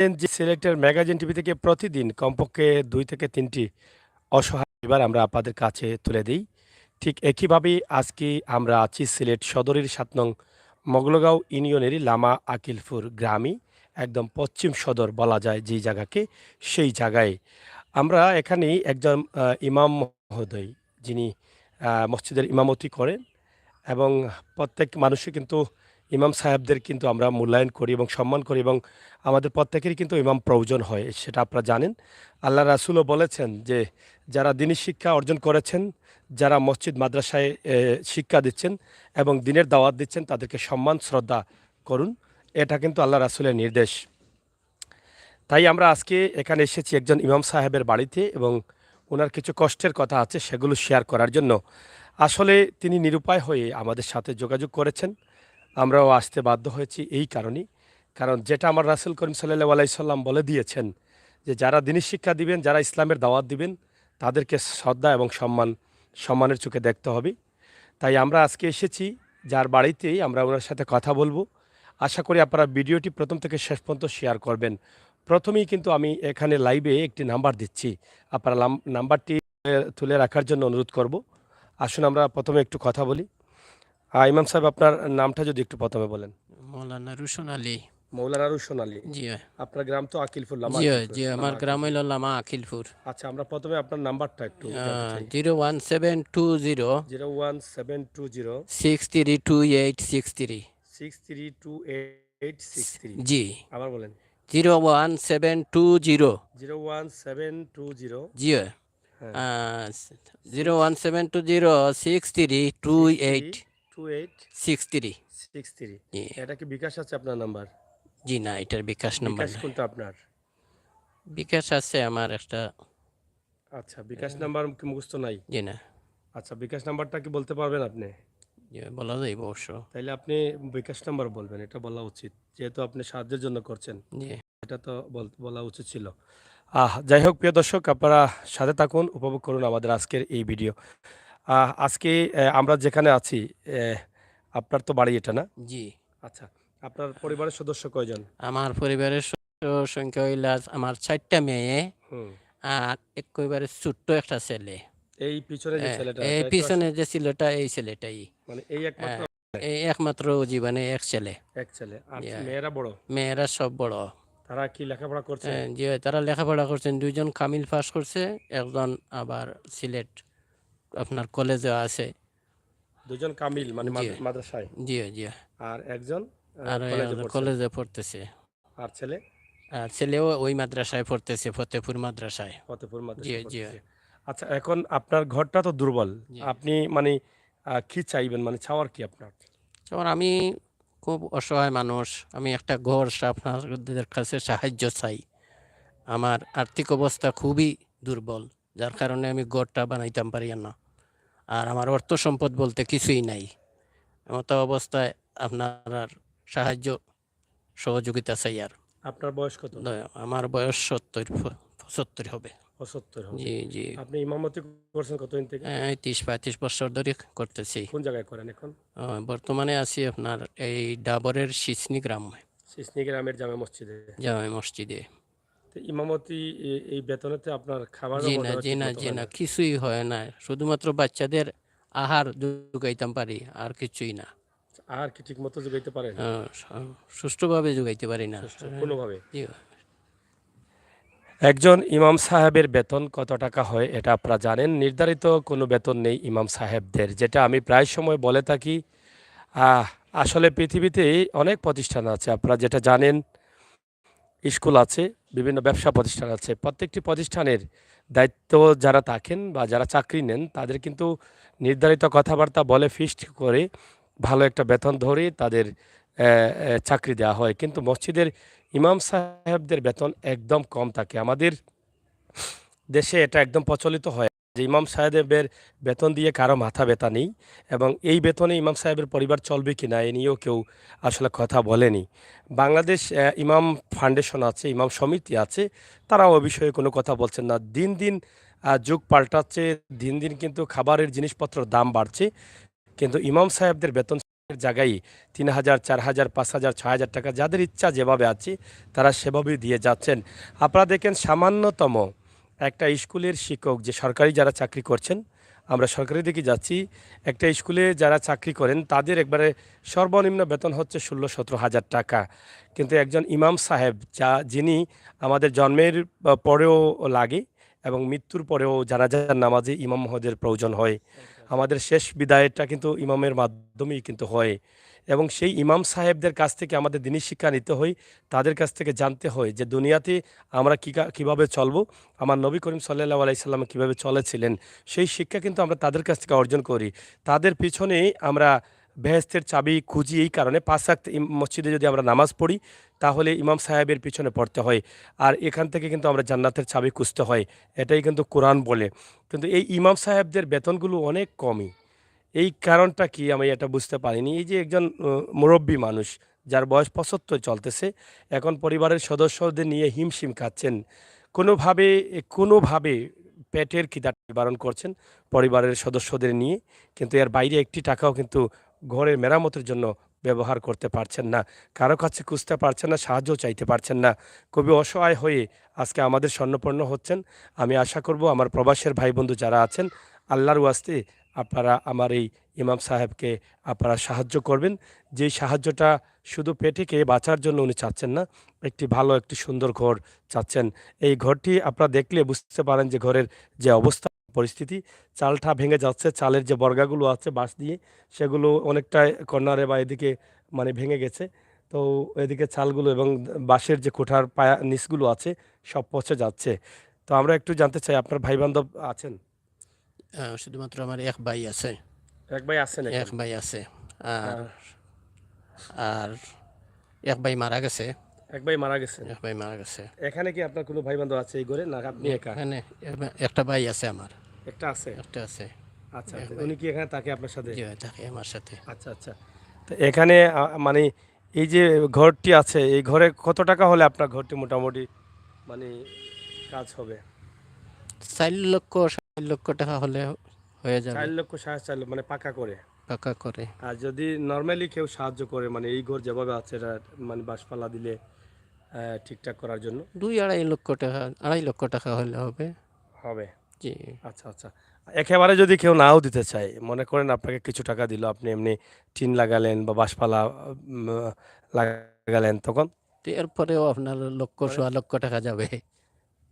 যে সিলেটের magazine TV থেকে প্রতিদিন কমপক্ষে ২ থেকে ৩টি অসহায় পরিবার আমরা আপনাদের কাছে তুলে দিই। ঠিক একইভাবেই আজকে আমরা আছি সিলেট সদরের ৭ নং মোগলগাঁও ইউনিয়নেরই লামা আকিলপুর গ্রামে, একদম পশ্চিম সদর বলা যায় যেই জায়গাকে, সেই জায়গায়। আমরা এখানেই একজন ইমাম মহোদয়, যিনি মসজিদের ইমামতি করেন এবং প্রত্যেক মানুষই কিন্তু ইমাম সাহেবদের কিন্তু আমরা মূল্যায়ন করি এবং সম্মান করি, এবং আমাদের প্রত্যেকেরই কিন্তু ইমাম প্রয়োজন হয়, সেটা আপনারা জানেন। আল্লাহ রাসূলও বলেছেন যে যারা দ্বীনি শিক্ষা অর্জন করেছেন, যারা মসজিদ মাদ্রাসায় শিক্ষা দিচ্ছেন এবং দ্বীনের দাওয়াত দিচ্ছেন, তাদেরকে সম্মান শ্রদ্ধা করুন। এটা কিন্তু আল্লাহ রাসূলের নির্দেশ। তাই আমরা আজকে এখানে এসেছি একজন ইমাম সাহেবের বাড়িতে, এবং ওনার কিছু কষ্টের কথা আছে সেগুলো শেয়ার করার জন্য। আসলে তিনি নিরুপায় হয়ে আমাদের সাথে যোগাযোগ করেছেন। আমরাও আসতে বাধ্য হয়েছি এই কারণেই। কারণ যেটা আমার রাসূল করিম সাল্লাল্লাহু আলাইহি সাল্লাম বলে দিয়েছেন যে যারা দ্বীনি শিক্ষা দিবেন, যারা ইসলামের দাওয়াত দিবেন, তাদেরকে শ্রদ্ধা এবং সম্মানের চোখে দেখতে হবে। তাই আমরা আজকে এসেছি যার বাড়িতেই আমরা ওনার সাথে কথা বলবো। আশা করি আপনারা ভিডিওটি প্রথম থেকে শেষ পর্যন্ত শেয়ার করবেন। প্রথমেই কিন্তু আমি এখানে লাইভে একটি নাম্বার দিচ্ছি। আপনারা নাম্বারটি তুলে রাখার জন্য অনুরোধ করব। আসুন আমরা প্রথমে একটু কথা বলি। ইমাম সাহেব, আপনার নামটা যদি একটু প্রথমে বলেন। মৌলানা রুশন আলী। মৌলানা রুশন আলী। জি আপনার গ্রাম তো আকিলপুর, লামা জি আকিলপুর। জি আমার গ্রাম হইল লামা আকিলপুর। আচ্ছা, আমরা প্রথমে আপনার নাম্বারটা একটু জানতে চাই। 01720 01720 632863। 632863। জি আবার বলেন। 01720 01720। জি হ্যাঁ, 01720 632863। 63। জি এটা কি বিকাশ আছে আপনার নাম্বার? জি না, এটার বিকাশ নাম্বার বিকাশ নাই। কোনটা আপনার? বিকাশ আছে আমার একটা। আচ্ছা, বিকাশ নাম্বার কি মুখস্থ নাই? জি না। আচ্ছা, বিকাশ নাম্বারটা কি বলতে পারবেন আপনি? জি বলা যাইব অবশ্য। তাইলে আপনি বিকাশ নাম্বার বলবেন, এটা বলা উচিত, যেহেতু আপনি সাহায্যের জন্য করছেন। জি এটা তো বলা উচিত ছিল। যাই হোক, প্রিয় দর্শক, আপনারা সাথে থাকুন, উপভোগ করুন আমাদের আজকের এই ভিডিও। আজকে আমরা যেখানে আছি, আপনার তো বাড়ি এটা না? জি আচ্ছা, আপনার পরিবারের সদস্য কয়জন? আমার পরিবারের সংখ্যা হইল আমার 4টা মেয়ে হুম। আর একেবারে ছোট্ট একটা ছেলে। এই পিছনে যে ছেলেটা, এই এটা একটু পিছনে যে ছেলেটা, এই ছেলেটাই মানে এই একমাত্র? এই একমাত্র জীবনে এক ছেলে। এক ছেলে। আর মেয়েরা বড়? মেয়েরা সব বড়। তারা কি লেখাপড়া করছে? জি তারা লেখাপড়া করছেন, 2জন কামিল পাস করছে, একজন আবার সিলেট আপনার কলেজে আছে। 2জন কামিল মানে জি মাদ্রাসায়? জি জি আর একজন আর কলেজে পড়তেছে। আর ছেলে? আর ছেলেও ওই মাদ্রাসায় পড়তেছে, ফতেপুর মাদ্রাসায়। ফতেপুর জি মাদ্রাসায় জি পড়তেছে। আচ্ছা, এখন আপনার ঘরটা তো দুর্বল। জি আপনি মানে কি চাইবেন, মানে চাওয়ার কি আপনার? যেমন আমি খুব অসহায় মানুষ, আমি একটা ঘর আপনাদের কাছে সাহায্য চাই। আমার আর্থিক অবস্থা খুবই দুর্বল, যার কারণে আমি ঘরটা বানাইতাম পারি না। আর আমার অর্থ সম্পদ বলতে কিছুই নাই। এমতো অবস্থায় আপনার সাহায্য সহযোগিতা চাই। আর আপনার বয়স কত? আমার বয়স 70 হবে। 75 হবে। জি জি আপনি ইমামতি করছেন কতদিন থেকে? 30-35 বছর ধরে করতেছি। কোন জায়গায় করেন এখন? বর্তমানে আছি আপনার এই ডাবরের সিসনি গ্রাম, সিসনি গ্রামের জামে মসজিদে। জামে মসজিদে। তো ইমামতি এই বেতনেতে আপনার খাবারও জি না মনে হয় জি ঠিক না মতো জি হয় না, না? কিছুই হয় না। শুধুমাত্র বাচ্চাদের আহার যোগাইতাম পারি, আর কিছুই না। আর কি ঠিক মতো যোগাইতে পারেন? সুষ্ঠুভাবে যোগাইতে পারি না। কোনোভাবে? জি একজন ইমাম সাহেবের বেতন কত টাকা হয় এটা আপনারা জানেন? নির্ধারিত কোনো বেতন নেই ইমাম সাহেবদের, যেটা আমি প্রায় সময় বলে থাকি। আহ, আসলে পৃথিবীতে অনেক প্রতিষ্ঠান আছে, আপনারা যেটা জানেন। স্কুল আছে, বিভিন্ন ব্যবসা প্রতিষ্ঠান আছে। প্রত্যেকটি প্রতিষ্ঠানের দায়িত্ব যারা থাকেন বা যারা চাকরি নেন, তাদের কিন্তু নির্ধারিত কথাবার্তা বলে ফিক্সড করে ভালো একটা বেতন ধরে তাদের চাকরি দেওয়া হয়। কিন্তু মসজিদের ইমাম সাহেবদের বেতন একদম কম থাকে। আমাদের দেশে এটা একদম প্রচলিত হয় যে ইমাম সাহেবের বেতন দিয়ে কারো মাথা ব্যথা নেই, এবং এই বেতনে ইমাম সাহেবের পরিবার চলবে কি না এ নিয়েও কেউ আসলে কথা বলেনি। বাংলাদেশ ইমাম ফাউন্ডেশন আছে, ইমাম সমিতি আছে, তারাও ওই বিষয়ে কোনো কথা বলছেন না। দিন দিন যুগ পাল্টাচ্ছে, দিন দিন কিন্তু খাবারের জিনিসপত্রের দাম বাড়ছে, কিন্তু ইমাম সাহেবদের বেতন জায়গায় ৩,০০০, ৪,০০০, ৫,০০০, ৬,০০০ টাকা যাদের ইচ্ছা যেভাবে আছে তারা সেভাবেই দিয়ে যাচ্ছেন। আপনারা দেখেন সামান্যতম একটা স্কুলের শিক্ষক যে সরকারি যারা চাকরি করছেন, আমরা সরকারি দিকে যাচ্ছি, একটা স্কুলে যারা চাকরি করেন তাদের একবারে সর্বনিম্ন বেতন হচ্ছে ১৬-১৭,০০০ টাকা। কিন্তু একজন ইমাম সাহেব যিনি আমাদের জন্মের পরেও লাগে এবং মৃত্যুর পরেও জানাজার নামাজে ইমাম মহোদয়ের প্রয়োজন হয়। আমাদের শেষ বিদায়টা কিন্তু ইমামের মাধ্যমেই কিন্তু হয়, এবং সেই ইমাম সাহেবদের কাছ থেকে আমাদের দিনী শিক্ষা নিতে হয়। তাদের কাছ থেকে জানতে হয় যে দুনিয়াতে আমরা কীভাবে চলবো, আমার নবী করিম সাল্লাল্লাহু আলাইহি সাল্লাম কীভাবে চলেছিলেন, সেই শিক্ষা কিন্তু আমরা তাদের কাছ থেকে অর্জন করি। তাদের পিছনেই আমরা বেহেস্তের চাবি খুঁজি। এই কারণে ৫ ওয়াক্ত মসজিদে যদি আমরা নামাজ পড়ি তাহলে ইমাম সাহেবের পিছনে পড়তে হয়, আর এখান থেকে কিন্তু আমরা জান্নাতের চাবি খুঁজতে হয়। এটাই কিন্তু কোরআন বলে। কিন্তু এই ইমাম সাহেবদের বেতনগুলো অনেক কমই। এই কারণটা কি আমি এটা বুঝতে পারিনি। এই যে একজন মুরব্বী মানুষ যার বয়স ৭৫ চলতেছে, এখন পরিবারের সদস্যদের নিয়ে হিমশিম খাচ্ছেন। কোনোভাবে কোনোভাবে পেটের খিদা নিবারণ করছেন পরিবারের সদস্যদের নিয়ে। কিন্তু এর বাইরে একটি টাকাও কিন্তু ঘরের মেরামতের জন্য ব্যবহার করতে পারছেন না। কারো কাছে খুঁজতে পারছেন না, সাহায্য চাইতে পারছেন না। খুবই অসহায় হয়ে আজকে আমাদের স্বর্ণপন্ন হচ্ছেন। আমি আশা করব আমার প্রবাসের ভাই বন্ধু যারা আছেন, আল্লাহর ওয়াস্তে আপনারা আমার এই ইমাম সাহেবকে আপনারা সাহায্য করবেন। যেই সাহায্যটা শুধু পেটে খেয়ে বাঁচার জন্য উনি চাচ্ছেন না, একটি ভালো একটি সুন্দর ঘর চাচ্ছেন। এই ঘরটি আপনারা দেখলে বুঝতে পারেন যে ঘরের যে অবস্থা পরিস্থিতি, চালটা ভেঙে যাচ্ছে, চালের যে বর্গাগুলো আছে বাঁশ দিয়ে সেগুলো অনেকটা কর্নারে বা এদিকে মানে ভেঙে গেছে। তো এদিকে চালগুলো এবং বাঁশের যে কোঠার পায়া নিচগুলো আছে সব পচে যাচ্ছে। তো আমরা একটু জানতে চাই আপনার ভাই বান্ধব আছেন? শুধুমাত্র আমার এক ভাই আছে। এক ভাই আছেন এক এখন? ভাই আছে। আর আহ, আর এক ভাই মারা গেছে। এক ভাই মারা গেছেন। এক ভাই মারা গেছে। এখানে কি আপনার কোনো ভাই বান্ধব আছে এই ঘরে, না আপনি একা? এখানে একটা ভাই আছে আমার। একটা আছে? একটা আছে। আচ্ছা, এক তো ভাই উনি কি এখানে থাকে আপনার সাথে? জি থাকে আমার সাথে। আচ্ছা, আচ্ছা। তো এখানে মানে এই যে ঘরটি আছে, এই ঘরে কত টাকা হলে আপনার ঘরটি মোটামুটি মানে কাজ হবে? ৪ লক্ষ ৬ লক্ষ টাকা হলে হয়ে যাবে ৪ লক্ষ ৪.৫ লক্ষ মানে পাকা করে? পাকা করে। আর যদি নর্মালি কেউ সাহায্য করে মানে এই ঘর যেভাবে আছে এটা মানে বাঁশপালা দিলে ঠিকঠাক করার জন্য? ২-২.৫ লক্ষ টাকা, ২.৫ লক্ষ টাকা হলে হবে। হবে? জি। আচ্ছা, আচ্ছা। একেবারে যদি কেউ নাও দিতে চায়, মনে করেন আপনাকে কিছু টাকা দিল, আপনি এমনি টিন লাগালেন বা বাঁশপালা উম লাগালেন তখন? তো এরপরেও আপনার লক্ষ মানে ১.৫ লক্ষ টাকা যাবে।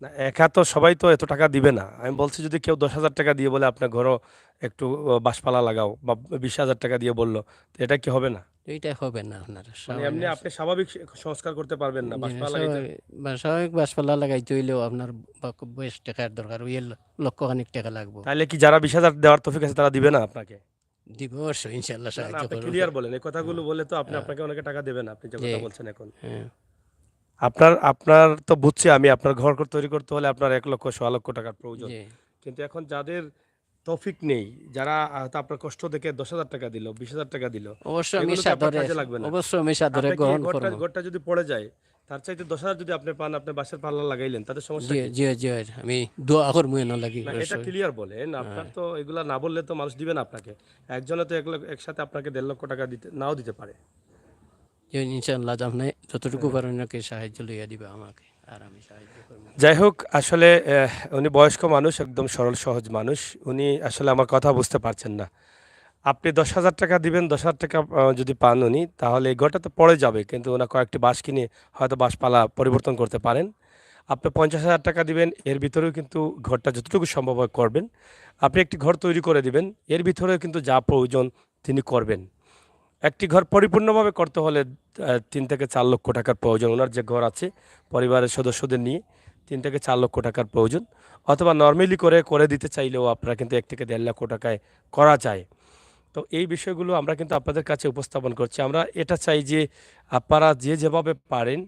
না, একা তো সবাই তো এত টাকা দিবে না। আমি বলছি যদি কেউ ১০,০০০ টাকা দিয়ে বলে আপনার ঘরও একটু বাঁশপালা লাগাও, বা ২০,০০০ টাকা দিয়ে বলল, তো এটা কি হবে না? তো এইটা হবে না আপনার মানে এমনি আপনি স্বাভাবিক সংস্কার করতে পারবেন না, জি না, বাঁশপালা লাগাইতে? স্বাভাবিক গাছপালা লাগাইতে হইলেও আপনার বেশ টাকার দরকার, ওই লক্ষখানিক টাকা লাগবো। তাইলে কি যারা ২০,০০০ দেওয়ার তৌফিক আছে তারা দিবে না আপনাকে? দিব অবশ্যই, ইনশাল্লাহ না, না, সাহায্য আপনি করবো। ক্লিয়ার বলেন। এই কথাগুলো হ্যাঁ, বললে তো হ্যাঁ, আপনাকে অনেকে টাকা দেবে না, আপনি যে জি, কথা বলছেন এখন। হ্যাঁ, আপনার আপনার তো বুঝছি আমি, আপনার ঘর তৈরি করতে হলে আপনার ১ লক্ষ ১.৫ লক্ষ টাকার প্রয়োজন। জি। কিন্তু এখন যাদের তৌফিক নেই, যারা হয়তো আপনার কষ্ট দেখে ১০,০০০ টাকা দিল, ২০,০০০ টাকা দিল, অবশ্যই আমি এগুলো তো আপনার সাদরে, কাজে লাগবে না। অবশ্যই আমি সাদরে আপনি কি এই গ্রহণ ঘরটা করবো। ঘরটা যদি পড়ে যায়, তার চাইতে ১০,০০০ যদি আপনি পান, আপনি বাঁশের পাল্লা লাগাইলেন, তাতে সমস্যা জি কি? জি জি, আমি দোয়া করবো না লাগি না, এটা অবশ্যই। ক্লিয়ার বলেন। আপনার হ্যাঁ, তো এগুলা না বললে তো মানুষ দিবে না আপনাকে। একজনে তো একসাথে আপনাকে ১.৫ লক্ষ টাকা নাও দিতে পারে। জি, ইনশাল্লাহ আপনি যতটুকু হ্যাঁ। পারেন নাকি সাহায্য লইয়া দিবে আমাকে, আর আমি সাহায্য করবো। যাই হোক, আসলে উনি বয়স্ক মানুষ, একদম সরল সহজ মানুষ। উনি আসলে আমার কথা বুঝতে পারছেন না। আপনি ১০,০০০ টাকা দিবেন, ১০,০০০ টাকা যদি পান উনি, তাহলে এই ঘরটা তো পড়ে যাবে। কিন্তু ওনার কয়েকটি বাঁশ কিনে হয়তো বাঁশপালা পরিবর্তন করতে পারেন। আপনি ৫০,০০০ টাকা দিবেন, এর ভিতরেও কিন্তু ঘরটা যতটুকু সম্ভব হয় করবেন। আপনি একটি ঘর তৈরি করে দিবেন, এর ভিতরেও কিন্তু যা প্রয়োজন তিনি করবেন। একটি ঘর পরিপূর্ণভাবে করতে হলে ৩ থেকে ৪ লক্ষ টাকার প্রয়োজন। উনার যে ঘর আছে পরিবারের সদস্যদের নিয়ে ৩ থেকে ৪ লক্ষ টাকার প্রয়োজন। অথবা নরমালি করে দিতে চাইলেও আপনারা কিন্তু ১ থেকে ১.৫ লক্ষ টাকায় করা যায়। তো এই বিষয়গুলো আমরা কিন্তু আপনাদের কাছে উপস্থাপন করছি। আমরা এটা চাই যে আপনারা যে যেভাবে পারেন,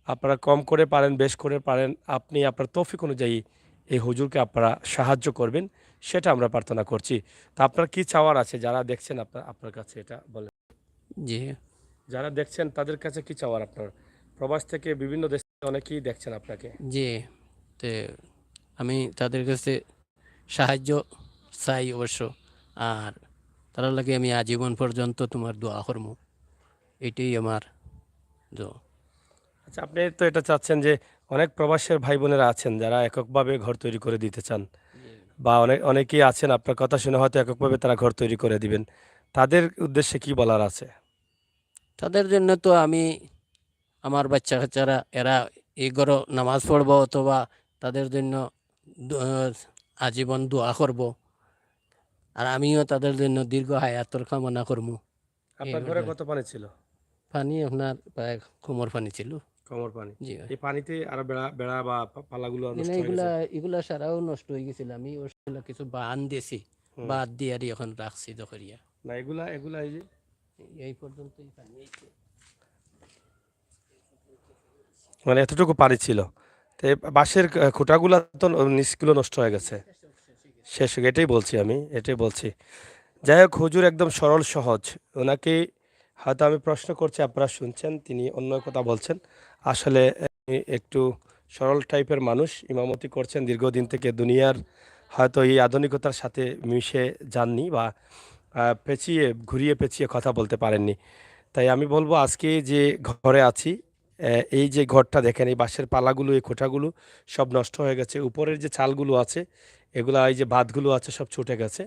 আপনারা কম করে পারেন, বেশ করে পারেন, আপনি আপনার তৌফিক অনুযায়ী এই হুজুরকে আপনারা সাহায্য করবেন, সেটা আমরা প্রার্থনা করছি। তো আপনার কি চাওয়ার আছে যারা দেখছেন আপনার আপনার কাছে এটা বলেন? জি যারা দেখছেন তাদের কাছে কি চাওয়ার আপনার? প্রবাস থেকে বিভিন্ন দেশ থেকে অনেকেই দেখছেন আপনাকে। জি, তে আমি তাদের কাছে সাহায্য চাই অবশ্য। আর তারা লাগে আমি আজীবন পর্যন্ত তোমার দোয়া করবো, এটাই আমার দোয়া। আচ্ছা, আপনি তো এটা চাচ্ছেন যে অনেক প্রবাসের ভাই বোনেরা আছেন যারা এককভাবে ঘর তৈরি করে দিতে চান, বা অনেকেই আছেন আপনার কথা শুনে হয়তো এককভাবে তারা ঘর তৈরি করে দিবেন, তাদের উদ্দেশ্যে কি বলার আছে? তাদের জন্য তো আমি আমার বাচ্চা কাচ্চারা এরা এই ঘরে নামাজ পড়বো, অথবা তাদের জন্য আজীবন দোয়া করব, আর আমিও তাদের জন্য দীর্ঘ হায়াতর কামনা করবো। আপনার ঘরে কত পানি ছিল? পানি আপনার প্রায় কোমর পানি ছিল। কোমর পানি? জি ভাই। এই পানিতে আর বেড়া বেড়া বা পালাগুলো না, নষ্ট হয়ে এগুলা গেছে? এগুলা সারাও নষ্ট হয়ে গেছিল, আমি ওগুলা কিছু বান দিয়েছি, হুম। বাদ দিয়ে আর এখন রাখছি দখরিয়া। না, এগুলা এগুলা এই যে এই পর্যন্তই পানি এইছে। মানে এতটুকু পানি ছিল, তো এই বাঁশের খুঁটাগুলা তো নিচগুলো নষ্ট হয়ে গেছে, শেষ হয়ে এটাই বলছি, আমি এটাই বলছি। যাই হোক, হুজুর একদম সরল সহজ। ওনাকে হয়তো আমি প্রশ্ন করছি, আপনারা শুনছেন, তিনি অন্য কথা বলছেন। আসলে একটু সরল টাইপের মানুষ, ইমামতি করছেন দীর্ঘদিন থেকে, দুনিয়ার হয়তো এই আধুনিকতার সাথে মিশে যাননি, বা পেঁচিয়ে ঘুরিয়ে পেঁচিয়ে কথা বলতে পারেননি। তাই আমি বলবো, আজকে যে ঘরে আছি, এই যে ঘরটা দেখেন, এই বাঁশের পালাগুলো, এই খোঁটাগুলো সব নষ্ট হয়ে গেছে। উপরের যে চালগুলো আছে, এগুলা, এই যে বাঁধগুলো আছে, সব ছুটে গেছে।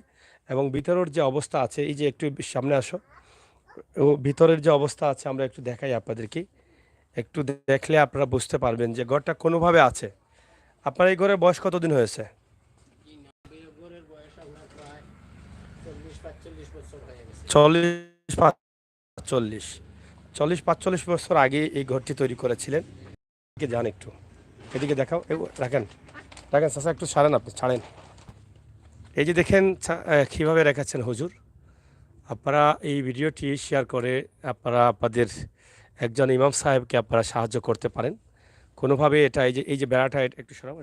এবং ভিতরের যে অবস্থা আছে, এই যে একটু সামনে আসো, ও ভিতরের যে অবস্থা আছে আমরা একটু দেখাই আপনাদেরকে। একটু দেখলে আপনারা বুঝতে পারবেন যে ঘরটা কোনোভাবে আছে। আপনার এই ঘরের বয়স কতদিন হয়েছে? ঘরের বয়স আপনার প্রায় 40-45 বছর হয়ে গেছে। 40-45, 40-45 বছর আগে এই ঘরটি তৈরি করেছিলেন। এদিকে যান একটু, এদিকে দেখাও, রাখেন রাখেন চাচা, একটু ছাড়েন, আপনি ছাড়েন। এই যে দেখেন কীভাবে রেখেছেন হুজুর। আপনারা এই ভিডিওটি শেয়ার করে আপনারা আপনাদের একজন ইমাম সাহেবকে আপনারা সাহায্য করতে পারেন কোনোভাবে। এটা এই যে বেড়াটা, একটু সরাও,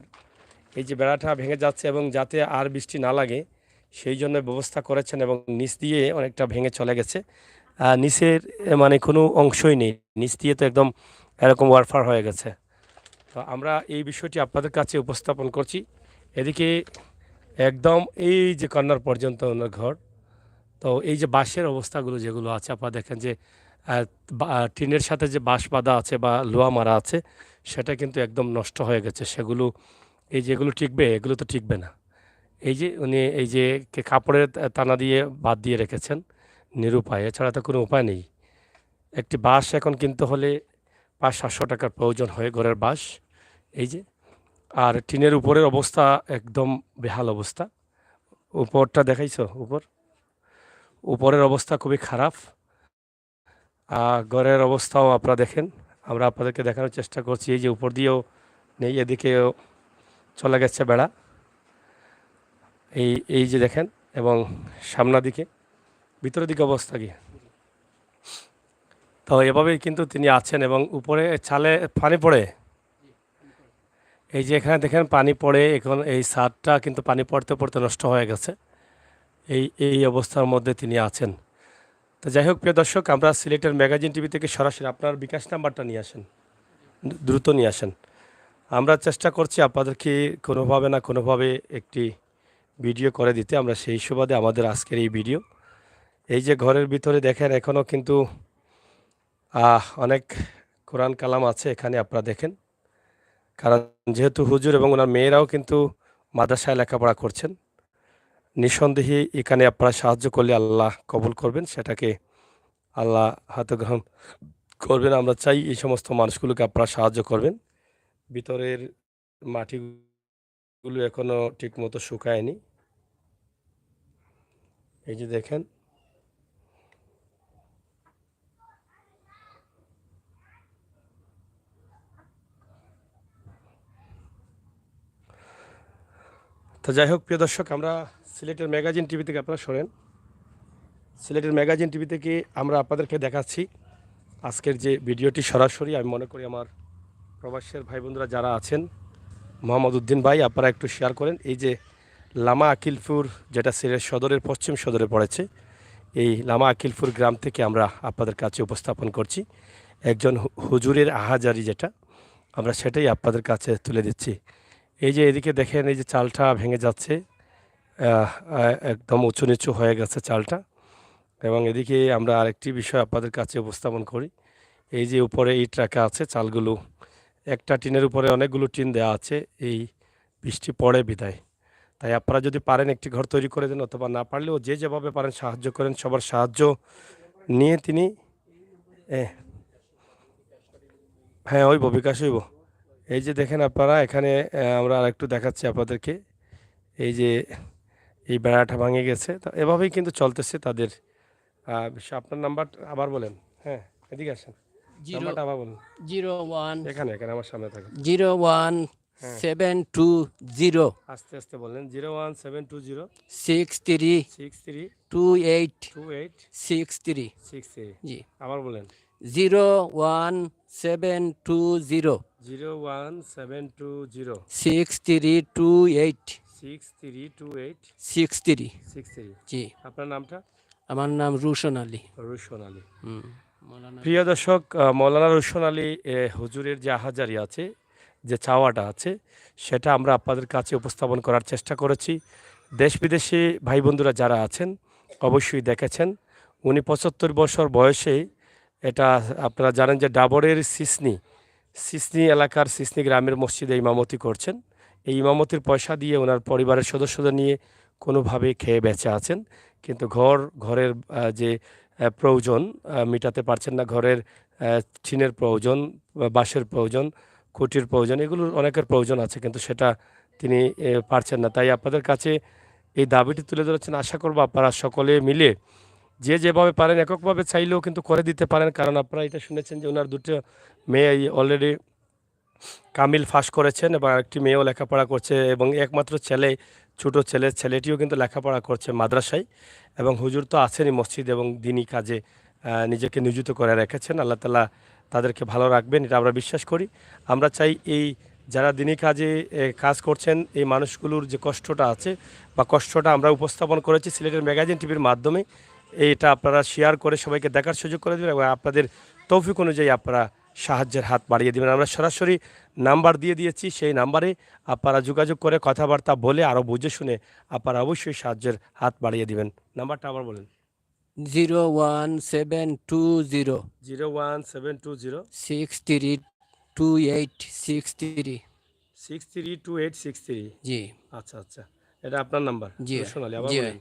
এই যে বেড়াটা ভেঙে যাচ্ছে, এবং যাতে আর বৃষ্টি না লাগে সেই জন্য ব্যবস্থা করেছেন, এবং নিচ দিয়ে অনেকটা ভেঙে চলে গেছে। নিচের মানে কোনো অংশই নেই, নিচ দিয়ে তো একদম এরকম ওয়ারফার হয়ে গেছে। তো আমরা এই বিষয়টি আপনাদের কাছে উপস্থাপন করছি। এদিকে একদম এই যে কর্নার পর্যন্ত ওনার ঘর। তো এই যে বাঁশের অবস্থাগুলো যেগুলো আছে, আপনারা দেখেন যে টিনের সাথে যে বাঁশ বাঁধা আছে বা লোহা মারা আছে, সেটা কিন্তু একদম নষ্ট হয়ে গেছে। সেগুলো, এই যেগুলো টিকবে, এগুলো তো টিকবে না। এই যে উনি এই যে কাপড়ের টানা দিয়ে বাদ দিয়ে রেখেছেন, নিরুপায়, এছাড়া তো কোনো উপায় নেই। একটি বাঁশ এখন কিনতে হলে 500-700 টাকার প্রয়োজন হয়, ঘরের বাঁশ। এই যে, আর টিনের উপরের অবস্থা একদম বেহাল অবস্থা। উপরটা দেখাইছো? উপরের অবস্থা খুবই খারাপ। ঘরের অবস্থাও আপনারা দেখেন, আমরা আপনাদেরকে দেখানোর চেষ্টা করছি। এই যে উপর দিয়েও নেই, এদিকেও চলে গেছে বেড়া, এই এই যে দেখেন, এবং সামনের দিকে, ভিতরের দিকে অবস্থা কি। তো এভাবেই কিন্তু তিনি আছেন, এবং উপরে ছালে পানি পড়ে, এই যে এখানে দেখেন পানি পড়ে, এখন এই ছাদটা কিন্তু পানি পড়তে পড়তে নষ্ট হয়ে গেছে। এই অবস্থার মধ্যে তিনি আছেন। তো যাই হোক, প্রিয় দর্শক, আমরা সিলেটের ম্যাগাজিন টিভি থেকে সরাসরি, আপনার বিকাশ নাম্বারটা নিয়ে আসেন, দ্রুত নিয়ে আসেন। আমরা চেষ্টা করছি আপনাদেরকে কোনোভাবে না কোনোভাবে একটি ভিডিও করে দিতে। আমরা সেই সুবাদে আমাদের আজকের এই ভিডিও। এই যে ঘরের ভিতরে দেখেন, এখনও কিন্তু অনেক কোরআন কালাম আছে এখানে, আপনারা দেখেন। কারণ যেহেতু হুজুর এবং ওনার মেয়েরাও কিন্তু মাদ্রাসায় লেখাপড়া করছেন, নিঃসন্দেহে এখানে আপনারা সাহায্য করলে আল্লাহ কবুল করবেন, সেটাকে আল্লাহ হাতে গ্রহণ করবেন। আমরা চাই এই সমস্ত মানুষগুলোকে আপনারা সাহায্য করবেন। ভিতরের মাটিগুলো এখনও ঠিকমতো শুকায়নি, এই যে দেখেন। তো যাই হোক, প্রিয় দর্শক, আমরা সিলেটের ম্যাগাজিন টিভি থেকে, আপনারা শোনেন, সিলেটের ম্যাগাজিন টিভি থেকে আমরা আপনাদেরকে দেখাচ্ছি আজকের যে ভিডিওটি সরাসরি। আমি মনে করি আমার প্রবাসের ভাই বোনরা যারা আছেন, মোহাম্মদ উদ্দিন ভাই, আপনারা একটু শেয়ার করেন। এই যে লামা আকিলপুর, যেটা সিলেট সদরের পশ্চিম সদরে পড়েছে, এই লামা আকিলপুর গ্রাম থেকে আমরা আপনাদের কাছে উপস্থাপন করছি একজন হুজুরের আহাজারি, যেটা আমরা সেটাই আপনাদের কাছে তুলে দিচ্ছি। এই যে এদিকে দেখেন, এই যে চালটা ভেঙে যাচ্ছে, একদম উঁচু নিচু হয়ে গেছে চালটা। এবং এদিকে আমরা আরেকটি বিষয় আপনাদের কাছে উপস্থাপন করি। এই যে উপরে ইট রাখা আছে চালগুলো, একটা টিনের উপরে অনেকগুলো টিন দেওয়া আছে, এই বৃষ্টি পড়ে বিধায়। তাই আপনারা যদি পারেন একটি ঘর তৈরি করে দেন, অথবা না পারলেও যে যেভাবে পারেন সাহায্য করেন। সবার সাহায্য নিয়ে তিনি এ, হ্যাঁ হইব, বিকাশ হইব। এই যে দেখেন আপনারা এখানে, আমরা আরেকটু দেখাচ্ছি আপনাদেরকে। এই যে এই বেড়াটা ভাঙে গেছে, তো এভাবেই কিন্তু চলতেছে তাদের বিষয়। আপনার নাম্বার আবার বলেন। হ্যাঁ, এদিকে আসেন, জিরো নাম্বারটা আবার বলুন। জিরো ওয়ান এখানে এখানে আমার সামনে থাকেন। হ্যাঁ, 01720 আস্তে আস্তে বললেন। 01720 63 63 28 28 63। 63। জি, আবার বলেন। 01720 01720 6328 6328 63। 63। জি, আপনার নামটা? আমার নাম রুশন আলী। রুশন আলী। মৌলানা প্রিয় দর্শক, মৌলানা রুশন আলী হুজুরের যে আহাজারি আছে, যে চাওয়াটা আছে, সেটা আমরা আপনাদের কাছে উপস্থাপন করার চেষ্টা করেছি। দেশ বিদেশে ভাই বন্ধুরা যারা আছেন অবশ্যই দেখেছেন। উনি 75 বছর বয়সে, এটা আপনারা জানেন যে ডাবরের সিসনি এলাকার সিসনি গ্রামের মসজিদে ইমামতি করছেন। এই ইমামতির পয়সা দিয়ে ওনার পরিবারের সদস্যদের নিয়ে কোনোভাবে খেয়ে বেঁচে আছেন। কিন্তু ঘরের যে প্রয়োজন মেটাতে পারছেন না। ঘরের টিনের প্রয়োজন, বাঁশের প্রয়োজন, খুঁটির প্রয়োজন, এগুলোর অনেকের প্রয়োজন আছে, কিন্তু সেটা তিনি পারছেন না। তাই আপনাদের কাছে এই দাবিটি তুলে ধরেছেন। আশা করব আপনারা সকলে মিলে যে যেভাবে পারেন, এককভাবে চাইলেও কিন্তু করে দিতে পারেন। কারণ আপনারা এটা শুনেছেন যে ওনার দুটো মেয়ে অলরেডি কামিল পাস করেছেন, এবং আরেকটি মেয়েও লেখাপড়া করছে, এবং একমাত্র ছেলে, ছোট ছেলেটিও কিন্তু লেখাপড়া করছে মাদ্রাসায়। এবং হুজুর তো আছেনই মসজিদ এবং দিনী কাজে নিজেকে নিয়োজিত করে রেখেছেন। আল্লাহ তাআলা তাদেরকে ভালো রাখবেন, এটা আমরা বিশ্বাস করি। আমরা চাই এই যারা দিনী কাজে কাজ করছেন, এই মানুষগুলোর যে কষ্টটা আছে বা কষ্টটা আমরা উপস্থাপন করেছি সিলেটের ম্যাগাজিন টিভির মাধ্যমে। এইটা আপনারা শেয়ার করে সবাইকে দেখার সুযোগ করে দেবেন, এবং আপনাদের তৌফিক অনুযায়ী আপনারা সাহায্যের হাত বাড়িয়ে দেবেন। আমরা সরাসরি নাম্বার দিয়ে দিয়েছি, সেই নাম্বারে আপনারা যোগাযোগ করে কথাবার্তা বলে আরও বুঝে শুনে আপনারা অবশ্যই সাহায্যের হাত বাড়িয়ে দিবেন। নাম্বারটা আবার বলেন। 01720 01720 632863। 632863। জি, আচ্ছা আচ্ছা, এটা আপনার নাম্বার জি, রোশন আলী। আবার জি। বলেন।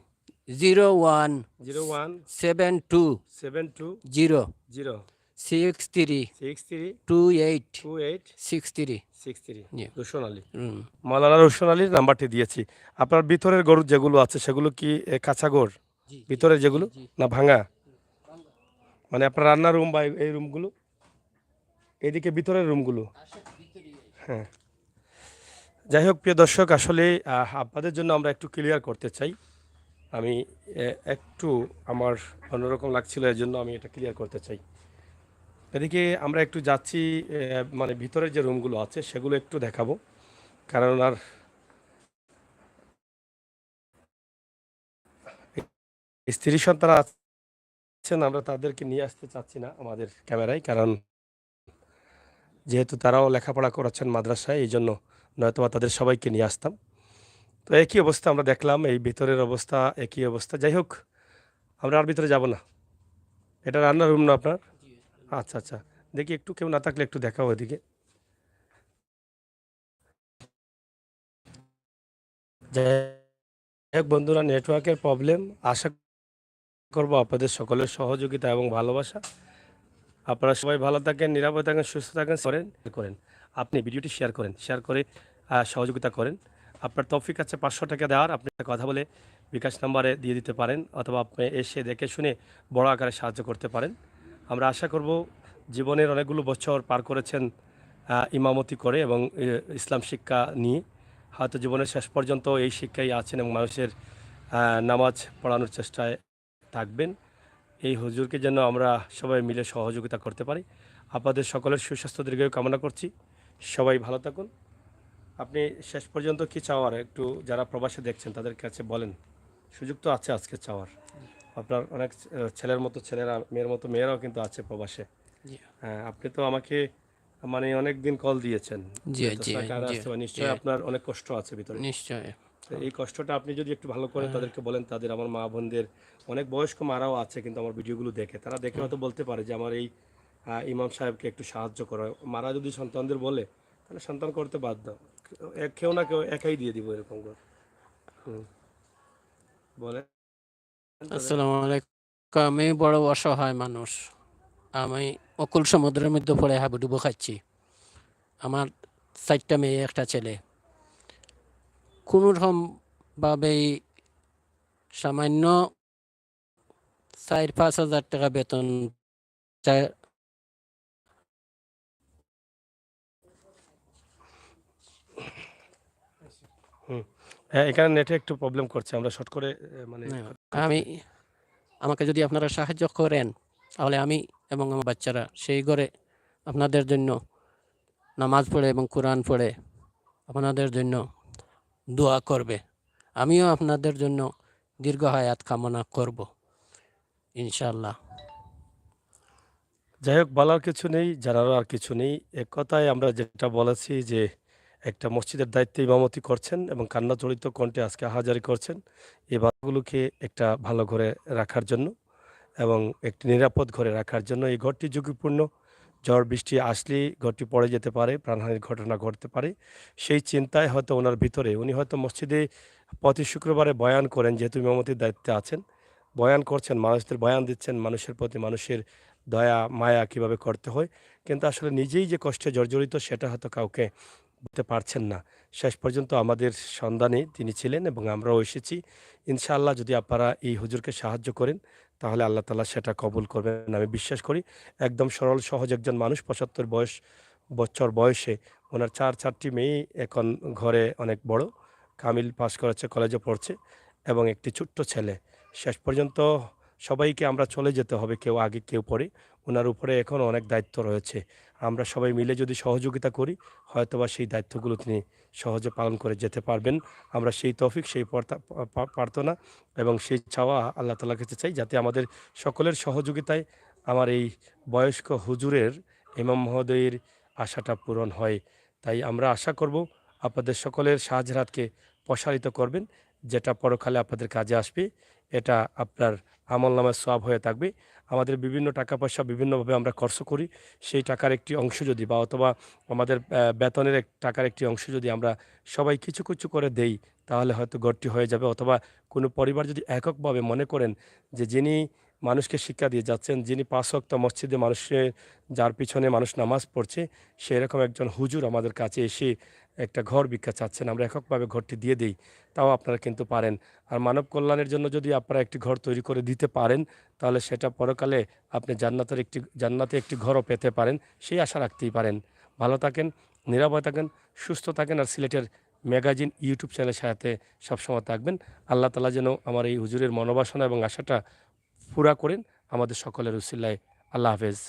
01720 01720 63 63 28 28 63। 63। জি, রোশন আলী, হুম। মাওলানা রোশন আলীর নাম্বারটি দিয়েছি। আপনার ভিতরের গরু যেগুলো আছে সেগুলো কি কাঁচা গোর জি, জি, ভিতরে জি, যেগুলো, জি। না ভাঙা? মানে আপনার রান্নার রুম বা এই রুমগুলো, এদিকে ভিতরের রুমগুলো? হ্যাঁ। যাই হোক প্রিয় দর্শক, আসলে আপনাদের জন্য আমরা একটু ক্লিয়ার করতে চাই। আমি একটু আমার অন্যরকম লাগছিল, এর জন্য আমি এটা ক্লিয়ার করতে চাই। এদিকে আমরা একটু যাচ্ছি, মানে ভিতরের যে রুমগুলো আছে সেগুলো একটু দেখাবো। কারণ আর স্ত্রী সন্তান আছেন, আমরা তাদেরকে নিয়ে আসতে চাচ্ছি না আমাদের ক্যামেরায়, কারণ যেহেতু তারাও লেখাপড়া করাচ্ছেন মাদ্রাসায়, এই জন্য নয়তোবা তাদের সবাইকে নিয়ে আসতাম। তো একই অবস্থা আমরা দেখলাম, এই ভিতরের অবস্থা একই অবস্থা। যাই হোক, আমরা আর ভিতরে যাব না। এটা রান্নার রুম না আপনার? আচ্ছা আচ্ছা, দেখি একটু কেউ না থাকলে একটু দেখাও এদিকে। যাই হোক বন্ধুরা, নেটওয়ার্কের প্রবলেম। আশা করব আপনাদের সকলের সহযোগিতা এবং ভালোবাসা। আপনারা সবাই ভালো থাকেন, নিরাপদে থাকেন, সুস্থ থাকেন। করেন আপনি ভিডিওটি শেয়ার করে সহযোগিতা করেন। আপনার তৌফিক আছে 500 টাকা দেওয়ার, আপনি কথা বলে বিকাশ নাম্বারে দিয়ে দিতে পারেন, অথবা আপনি এসে দেখে শুনে বড় আকারে সাহায্য করতে পারেন। আমরা আশা করব, জীবনের অনেকগুলো বছর পার করেছেন ইমামতি করে এবং ইসলাম শিক্ষা নিয়ে, হয়তো জীবনের শেষ পর্যন্ত এই শিক্ষাই আছেন এবং মানুষের নামাজ পড়ানোর চেষ্টায় থাকবেন। এই হুজুরকে যেন আমরা সবাই মিলে সহযোগিতা করতে পারি। আপনাদের সকলের সুস্বাস্থ্য দীর্ঘায়ু কামনা করছি। সবাই ভালো থাকুন। আপনি শেষ পর্যন্ত কি চাওয়ার, একটু যারা প্রবাসে দেখছেন তাদের কাছে বলেন। সুযোগ তো আছে আজকে চাওয়ার। আপনার অনেক ছেলের মতো ছেলেরা, মেয়ের মতো মেয়েরাও কিন্তু আছে প্রবাসে। জি, হ্যাঁ, আপনি তো আমাকে মানে অনেক দিন কল দিয়েছেন জি, যে তো জি, স্যার কার জি, আসতে পারে, জি, নিশ্চয়ই আপনার অনেক কষ্ট আছে ভিতরে। নিশ্চয়। এই কষ্টটা আপনি যদি একটু ভালো করে হ্যাঁ, তাদেরকে বলেন, তাদের আমার মা বোনদের অনেক বয়স্ক মারাও আছে কিন্তু আমার ভিডিওগুলো দেখে, তারা দেখে হুম। হয়তো বলতে পারে যে আমার এই ইমাম সাহেবকে একটু সাহায্য করো। মারা যদি সন্তানদের বলে তাহলে সন্তান করতে বাধ্য, কেউ না কেউ একাই দিয়ে দিব এরকম করে। হুম, বলেন তাদের। আসসালামু আলাইকুম। আমি বড় অসহায় মানুষ। আমি অকুল সমুদ্রের মধ্যে পড়ে হাবুডুবু খাচ্ছি। আমার 4টা মেয়ে, একটা ছেলে। কোনো রকম ভাবেই সামান্য 4-5 হাজার টাকা বেতন চায়। হুম, হ্যাঁ, এখানে নেটে একটু প্রবলেম করছে, আমরা শর্ট করে মানে কথা বলতে আমি চাই। আমাকে যদি আপনারা সাহায্য করেন, তাহলে আমি এবং আমার বাচ্চারা সেই ঘরে আপনাদের জন্য নামাজ পড়ে এবং কোরআন পড়ে আপনাদের জন্য দোয়া করবে। আমিও আপনাদের জন্য দীর্ঘ হায়াত কামনা করব, ইনশাআল্লাহ। যাই হোক, বলার কিছু নেই, জানারও আর কিছু নেই। এক কথায় আমরা যেটা বলেছি যে একটা মসজিদের দায়িত্বে ইমামতি করছেন এবং কান্না জড়িত কণ্ঠে আজকে আহাজারি করছেন এই বাচ্চাগুলোকে একটা ভালো ঘরে রাখার জন্য এবং একটি নিরাপদ ঘরে রাখার জন্য। এই ঘরটি ঝুঁকিপূর্ণ, ঝড় বৃষ্টি আসলেই ঘরটি পড়ে যেতে পারে, প্রাণহানির ঘটনা ঘটতে পারে। সেই চিন্তায় হয়তো ওনার ভিতরে, উনি হয়তো মসজিদে প্রতি শুক্রবারে বয়ান করেন, যেহেতু ইমামতির দায়িত্বে আছেন, বয়ান করছেন, মানুষদের বয়ান দিচ্ছেন, মানুষের প্রতি মানুষের দয়া মায়া কিভাবে করতে হয়, কিন্তু আসলে নিজেই যে কষ্টে জর্জরিত সেটা হয়তো কাউকে বলতে পারছেন না। শেষ পর্যন্ত আমাদের সন্ধানে তিনি ছিলেন এবং আমরাও এসেছি। ইনশাআল্লাহ যদি আপনারা এই হুজুরকে সাহায্য করেন তাহলে আল্লাহ তাআলা সেটা কবুল করবেন আমি বিশ্বাস করি। একদম সরল সহজ একজন মানুষ, ৭৫ বছর বয়সে ওনার ৪টি মেয়ে এখন ঘরে অনেক বড়। কামিল পাস করেছে, কলেজে পড়ছে এবং একটি ছোট্ট ছেলে। শেষ পর্যন্ত সবাইকে আমরা চলে যেতে হবে, কেউ আগে কেউ পরে। ওনার উপরে এখন অনেক দায়িত্ব রয়েছে। আমরা সবাই মিলে যদি সহযোগিতা করি হয়তোবা সেই দায়িত্বগুলো তিনি সহজে পালন করে যেতে পারবেন। আমরা সেই তৌফিক, সেই প্রার্থনা এবং সেই চাওয়া আল্লাহ তাআলার কাছে চাই, যাতে আমাদের সকলের সহযোগিতায় আমার এই বয়স্ক হুজুরের, ইমাম মহোদয়ের আশাটা পূরণ হয়। তাই আমরা আশা করব আপনাদের সকলের সাহায্যের হাতকে প্রসারিত করবেন, যেটা পরকালে আপনাদের কাজে আসবে। এটা আপনার আমলনামায় সওয়াব হয়ে থাকবে। আমাদের বিভিন্ন টাকা পয়সা বিভিন্নভাবে আমরা খরচ করি। সেই টাকার একটি অংশ যদি বা অথবা আমাদের বেতনের টাকার একটি অংশ যদি আমরা সবাই কিছু, কিছু করে দেই তাহলে হয়তো ঘরটি হয়ে যাবে। অথবা কোনো পরিবার যদি এককভাবে মনে করেন যে যিনি মানুষকে শিক্ষা দিয়ে যাচ্ছেন, যিনি ৫ ওয়াক্ত মসজিদে মানুষের, যার পিছনে মানুষ নামাজ পড়ছে, সেরকম একজন হুজুর আমাদের কাছে এসে একটা ঘর ভিক্ষা চাচ্ছেন, আমরা এককভাবে ঘরটি দিয়ে দেই, তাও আপনারা কিন্তু পারেন। আর মানব কল্যাণের জন্য যদি আপনারা একটি ঘর তৈরি করে দিতে পারেন তাহলে সেটা পরকালে আপনি জান্নাতে একটি ঘরও পেতে পারেন, সেই আশা রাখতেই পারেন। ভালো থাকেন, নিরাপদ থাকেন, সুস্থ থাকেন আর সিলেটের ম্যাগাজিন ইউটিউব চ্যানেলের সাথে সবসময় থাকবেন। আল্লাহ তাআলা যেন আমার এই হুজুরের মনোবাসনা এবং আশাটা পুরা করেন আমাদের সকলের উসিলায়। আল্লাহ হাফেজ।